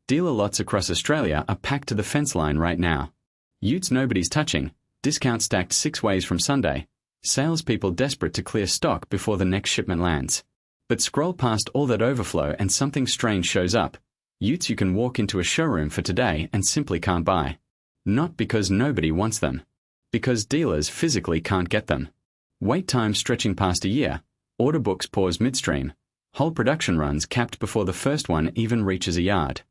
Dealer lots across Australia are packed to the fence line right now. Utes nobody's touching, discount stacked 6 ways from Sunday, salespeople desperate to clear stock before the next shipment lands. But scroll past all that overflow and something strange shows up. Utes you can walk into a showroom for today and simply can't buy. Not because nobody wants them. Because dealers physically can't get them. Wait times stretching past a year, order books pause midstream, whole production runs capped before the first one even reaches a yard.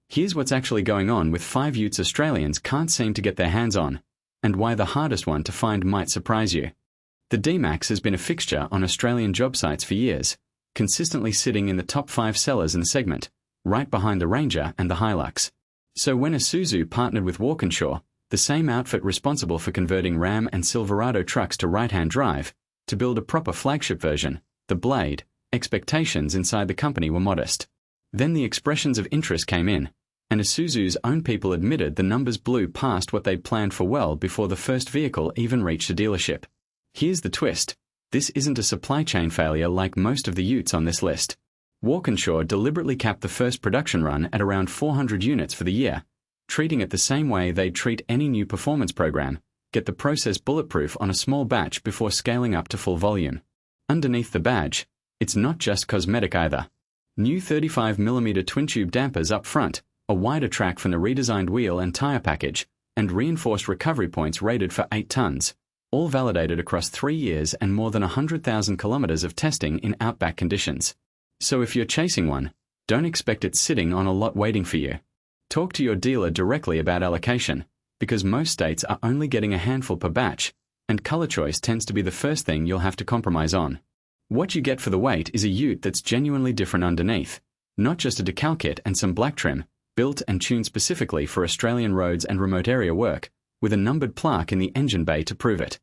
Here's what's actually going on with 5 utes Australians can't seem to get their hands on, and why the hardest one to find might surprise you. The D-Max has been a fixture on Australian job sites for years, consistently sitting in the top 5 sellers in the segment, right behind the Ranger and the Hilux. So when Isuzu partnered with Walkinshaw, the same outfit responsible for converting Ram and Silverado trucks to right-hand drive, to build a proper flagship version, the Blade, expectations inside the company were modest. Then the expressions of interest came in, and Isuzu's own people admitted the numbers blew past what they'd planned for well before the first vehicle even reached a dealership. Here's the twist. This isn't a supply chain failure like most of the utes on this list. Walkinshaw deliberately capped the first production run at around 400 units for the year, treating it the same way they'd treat any new performance program, get the process bulletproof on a small batch before scaling up to full volume. Underneath the badge, it's not just cosmetic either. New 35mm twin-tube dampers up front, a wider track from the redesigned wheel and tyre package, and reinforced recovery points rated for 8 tons, all validated across 3 years and more than 100,000 kilometers of testing in outback conditions. So if you're chasing one, don't expect it sitting on a lot waiting for you. Talk to your dealer directly about allocation, because most states are only getting a handful per batch, and color choice tends to be the first thing you'll have to compromise on. What you get for the wait is a ute that's genuinely different underneath, not just a decal kit and some black trim, built and tuned specifically for Australian roads and remote area work, with a numbered plaque in the engine bay to prove it.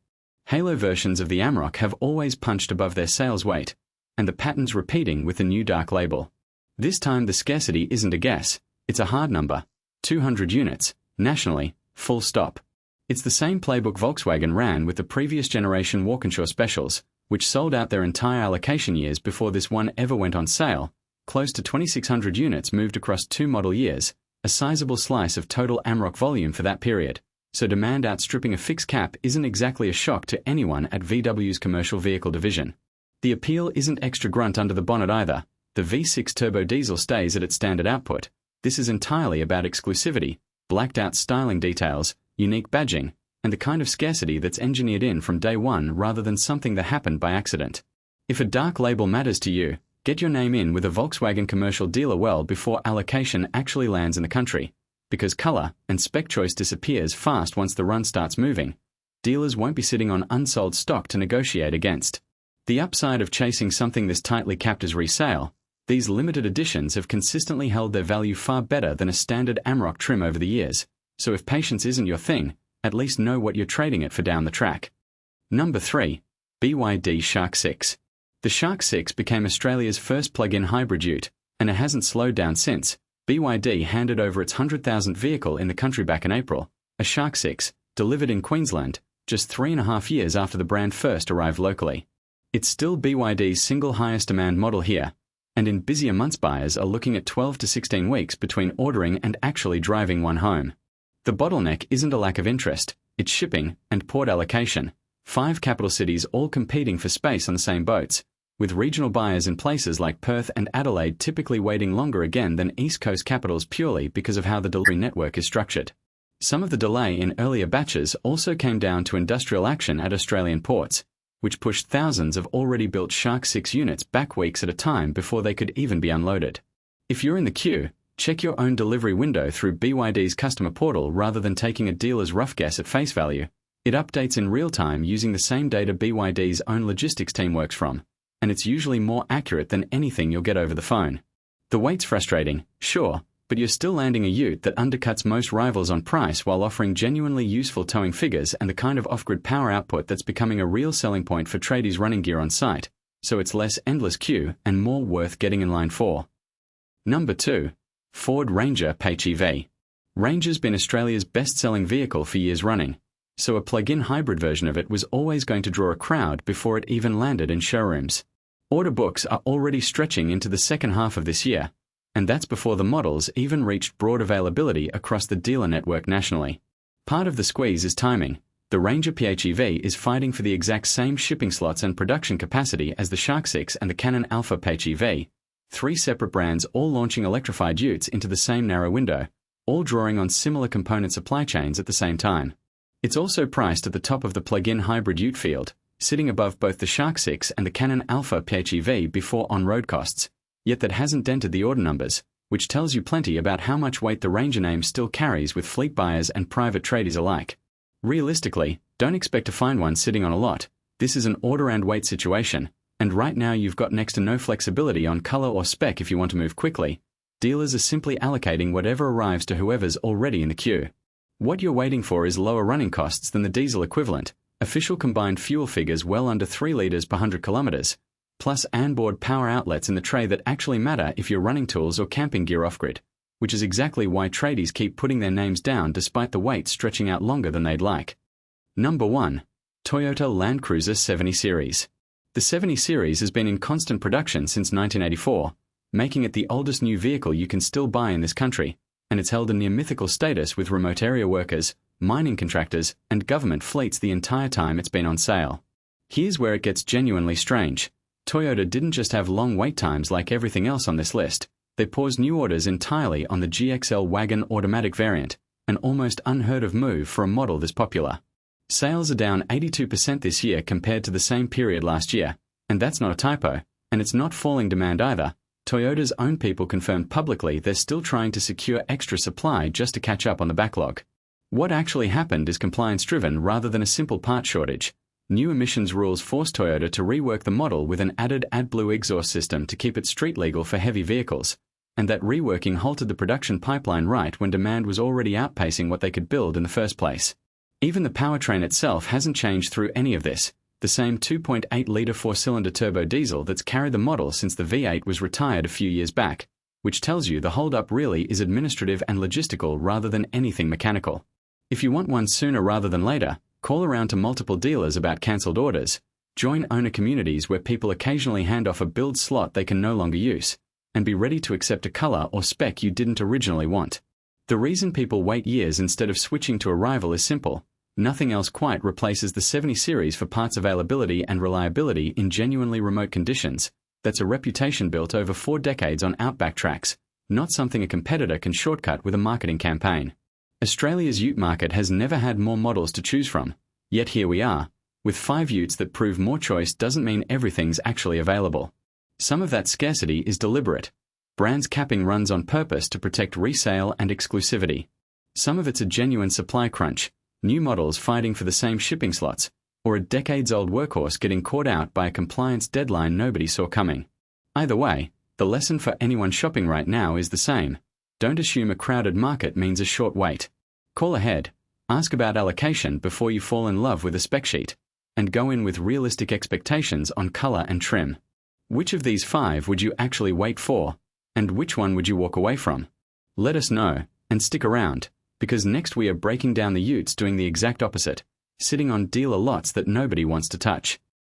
Halo versions of the Amarok have always punched above their sales weight, and the pattern's repeating with the new dark label. This time the scarcity isn't a guess, it's a hard number, 200 units, nationally, full stop. It's the same playbook Volkswagen ran with the previous generation Walkinshaw Specials, which sold out their entire allocation years before this one ever went on sale. Close to 2,600 units moved across 2 model years, a sizable slice of total Amarok volume for that period, so demand outstripping a fixed cap isn't exactly a shock to anyone at VW's commercial vehicle division. The appeal isn't extra grunt under the bonnet either. The V6 turbo diesel stays at its standard output. This is entirely about exclusivity, blacked-out styling details, unique badging, and the kind of scarcity that's engineered in from day one rather than something that happened by accident. If a dark label matters to you, get your name in with a Volkswagen commercial dealer well before allocation actually lands in the country, because color and spec choice disappears fast once the run starts moving. Dealers won't be sitting on unsold stock to negotiate against. The upside of chasing something this tightly capped as resale, these limited editions have consistently held their value far better than a standard Amarok trim over the years, so if patience isn't your thing, at least know what you're trading it for down the track. Number 3. BYD Shark 6. The Shark 6 became Australia's first plug-in hybrid ute, and it hasn't slowed down since. BYD handed over its 100,000th vehicle in the country back in April, a Shark 6, delivered in Queensland, just 3.5 years after the brand first arrived locally. It's still BYD's single highest demand model here, and in busier months buyers are looking at 12 to 16 weeks between ordering and actually driving one home. The bottleneck isn't a lack of interest, it's shipping and port allocation. 5 capital cities all competing for space on the same boats, with regional buyers in places like Perth and Adelaide typically waiting longer again than East Coast capitals purely because of how the delivery network is structured. Some of the delay in earlier batches also came down to industrial action at Australian ports, which pushed thousands of already built Shark 6 units back weeks at a time before they could even be unloaded. If you're in the queue, check your own delivery window through BYD's customer portal rather than taking a dealer's rough guess at face value. It updates in real time using the same data BYD's own logistics team works from, and it's usually more accurate than anything you'll get over the phone. The wait's frustrating, sure, but you're still landing a ute that undercuts most rivals on price while offering genuinely useful towing figures and the kind of off-grid power output that's becoming a real selling point for tradies running gear on site, so it's less endless queue and more worth getting in line for. Number 2. Ford Ranger PHEV. Ranger's been Australia's best-selling vehicle for years running, so a plug-in hybrid version of it was always going to draw a crowd before it even landed in showrooms. Order books are already stretching into the second half of this year, And that's before the models even reached broad availability across the dealer network nationally. Part of the squeeze is timing. The Ranger PHEV is fighting for the exact same shipping slots and production capacity as the Shark 6 and the Canon Alpha PHEV, three separate brands all launching electrified utes into the same narrow window, all drawing on similar component supply chains at the same time. It's also priced at the top of the plug-in hybrid ute field, sitting above both the Shark 6 and the Canon Alpha PHEV before on-road costs, yet that hasn't dented the order numbers, which tells you plenty about how much weight the Ranger name still carries with fleet buyers and private tradies alike. Realistically, don't expect to find one sitting on a lot. This is an order and wait situation, and right now you've got next to no flexibility on color or spec if you want to move quickly. Dealers are simply allocating whatever arrives to whoever's already in the queue. What you're waiting for is lower running costs than the diesel equivalent, official combined fuel figures well under 3 litres per 100 kilometres, plus onboard power outlets in the tray that actually matter if you're running tools or camping gear off-grid, which is exactly why tradies keep putting their names down despite the wait stretching out longer than they'd like. Number 1. Toyota Land Cruiser 70 Series. The 70 Series has been in constant production since 1984, making it the oldest new vehicle you can still buy in this country, and it's held a near mythical status with remote area workers, mining contractors, and government fleets the entire time it's been on sale. Here's where it gets genuinely strange. Toyota didn't just have long wait times like everything else on this list. They paused new orders entirely on the GXL wagon automatic variant, an almost unheard of move for a model this popular. Sales are down 82% this year compared to the same period last year, and that's not a typo, and it's not falling demand either. Toyota's own people confirmed publicly they're still trying to secure extra supply just to catch up on the backlog. What actually happened is compliance-driven rather than a simple part shortage. New emissions rules forced Toyota to rework the model with an added AdBlue exhaust system to keep it street legal for heavy vehicles, and that reworking halted the production pipeline right when demand was already outpacing what they could build in the first place. Even the powertrain itself hasn't changed through any of this, the same 2.8-litre four-cylinder turbo diesel that's carried the model since the V8 was retired a few years back, which tells you the hold-up really is administrative and logistical rather than anything mechanical. If you want one sooner rather than later, call around to multiple dealers about cancelled orders, join owner communities where people occasionally hand off a build slot they can no longer use, and be ready to accept a color or spec you didn't originally want. The reason people wait years instead of switching to a rival is simple. Nothing else quite replaces the 70 Series for parts availability and reliability in genuinely remote conditions. That's a reputation built over 4 decades on outback tracks, not something a competitor can shortcut with a marketing campaign. Australia's ute market has never had more models to choose from, yet here we are, with 5 utes that prove more choice doesn't mean everything's actually available. Some of that scarcity is deliberate. Brands capping runs on purpose to protect resale and exclusivity. Some of it's a genuine supply crunch, new models fighting for the same shipping slots, or a decades-old workhorse getting caught out by a compliance deadline nobody saw coming. Either way, the lesson for anyone shopping right now is the same. Don't assume a crowded market means a short wait. Call ahead, ask about allocation before you fall in love with a spec sheet, and go in with realistic expectations on color and trim. Which of these 5 would you actually wait for, and which one would you walk away from? Let us know, and stick around, because next we are breaking down the utes doing the exact opposite, sitting on dealer lots that nobody wants to touch.